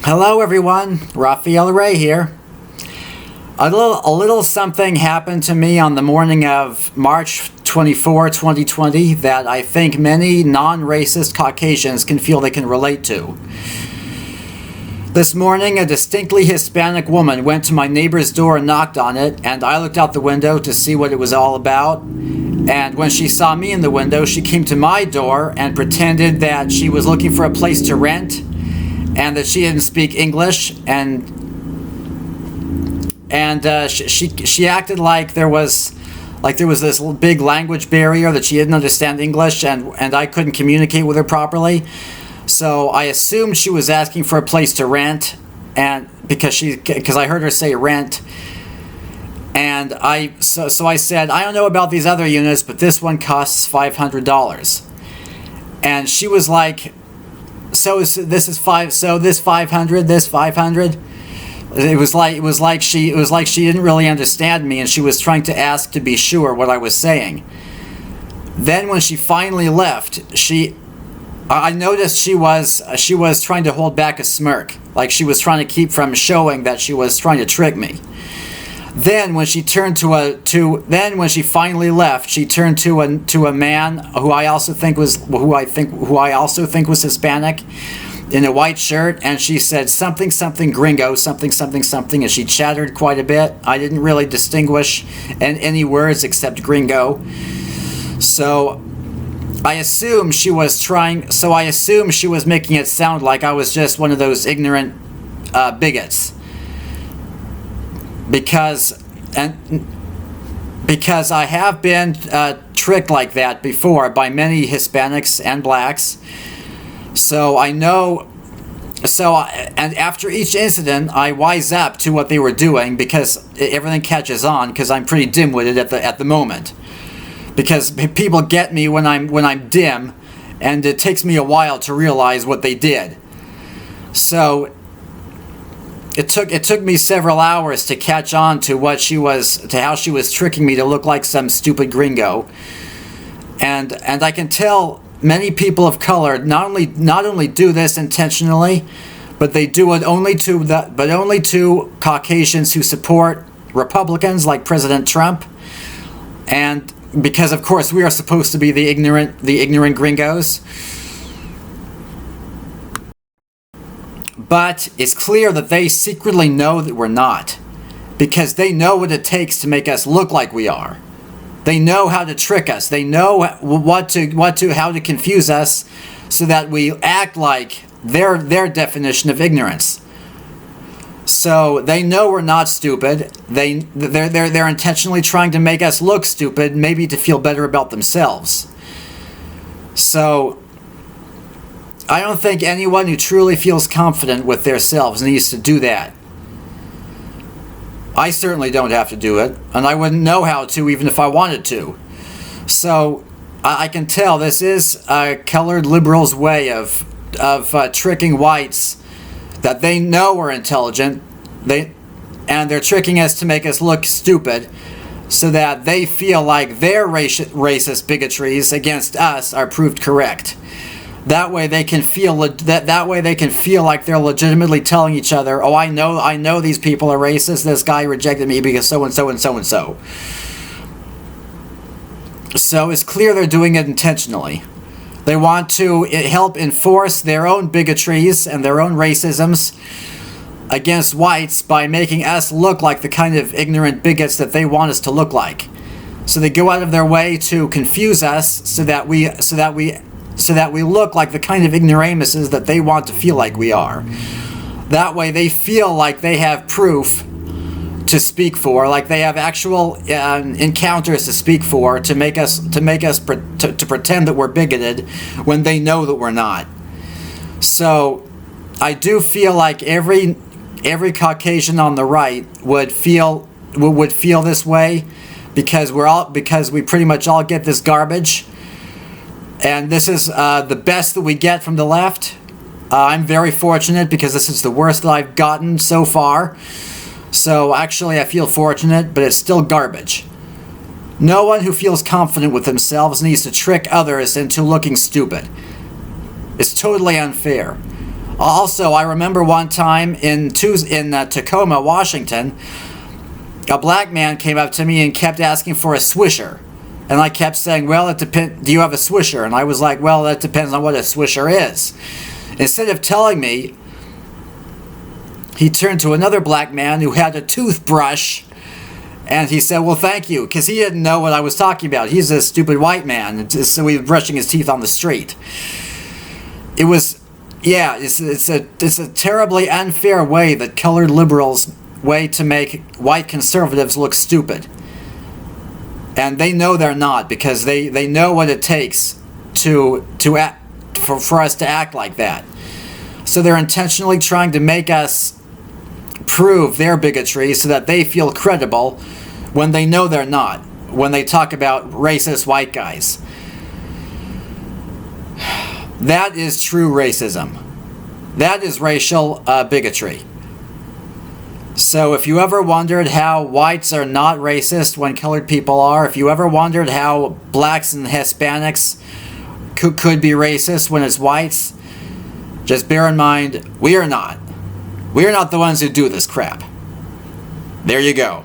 Hello everyone, Raphael Ray here. A little something happened to me on the morning of March 24, 2020 that I think many non-racist Caucasians can feel they can relate to. This morning, a distinctly Hispanic woman went to my neighbor's door and knocked on it, and I looked out the window to see what it was all about. And when she saw me in the window, she came to my door and pretended that she was looking for a place to rent and that she didn't speak English, and she acted like there was this big language barrier, that she didn't understand English, and I couldn't communicate with her properly. So I assumed she was asking for a place to rent, and because I heard her say rent, and so I said, I don't know about these other units, but this one costs $500, and she was like, this 500, this 500. It was like she didn't really understand me, and she was trying to ask to be sure what I was saying. Then when she finally left, I noticed she was trying to hold back a smirk, like she was trying to keep from showing that she was trying to trick me. Then when she finally left, she turned to a man who I also think was Hispanic, in a white shirt, and she said something gringo, something, and she chattered quite a bit. I didn't really distinguish any words except gringo. So I assumed she was making it sound like I was just one of those ignorant bigots. Because I have been tricked like that before by many Hispanics and blacks. So I know. And after each incident, I wise up to what they were doing, because everything catches on. Because I'm pretty dim-witted at the moment. Because people get me when I'm dim, and it takes me a while to realize what they did. So it took me several hours to catch on to how she was tricking me to look like some stupid gringo. And I can tell many people of color not only do this intentionally, but they do it only to Caucasians who support Republicans like President Trump. And because of course we are supposed to be the ignorant gringos. But it's clear that they secretly know that we're not, because they know what it takes to make us look like we are. They know how to trick us. They know how to confuse us so that we act like their definition of ignorance. So they know we're not stupid. They're intentionally trying to make us look stupid, maybe to feel better about themselves. So I don't think anyone who truly feels confident with themselves needs to do that. I certainly don't have to do it, and I wouldn't know how to even if I wanted to. So I can tell this is colored liberals' way of tricking whites, that they know we're intelligent, and they're tricking us to make us look stupid, so that they feel like their racist bigotries against us are proved correct. That way they can feel like they're legitimately telling each other, oh, I know these people are racist. This guy rejected me because so and so and so and so. So it's clear they're doing it intentionally. They want to help enforce their own bigotries and their own racisms against whites by making us look like the kind of ignorant bigots that they want us to look like. So they go out of their way to confuse us so that we look like the kind of ignoramuses that they want to feel like we are. That way they feel like they have proof to speak for, like they have actual encounters to speak for, to pretend that we're bigoted when they know that we're not. So I do feel like every Caucasian on the right would feel this way, because we pretty much all get this garbage. And this is the best that we get from the left. I'm very fortunate, because this is the worst that I've gotten so far. So actually I feel fortunate, but it's still garbage. No one who feels confident with themselves needs to trick others into looking stupid. It's totally unfair. Also, I remember one time in Tacoma, Washington, a black man came up to me and kept asking for a Swisher. And I kept saying, well, it depends. Do you have a Swisher? And I was like, well, that depends on what a Swisher is. Instead of telling me, he turned to another black man who had a toothbrush, and he said, well, thank you, because he didn't know what I was talking about. He's a stupid white man, so he was brushing his teeth on the street. It was, yeah, it's a terribly unfair way that colored liberals way to make white conservatives look stupid. And they know they're not, because they know what it takes to act, for us to act like that. So they're intentionally trying to make us prove their bigotry so that they feel credible when they know they're not, when they talk about racist white guys. That is true racism. That is racial bigotry. So if you ever wondered how whites are not racist when colored people are, if you ever wondered how blacks and Hispanics could be racist when it's whites, just bear in mind, we are not. We are not the ones who do this crap. There you go.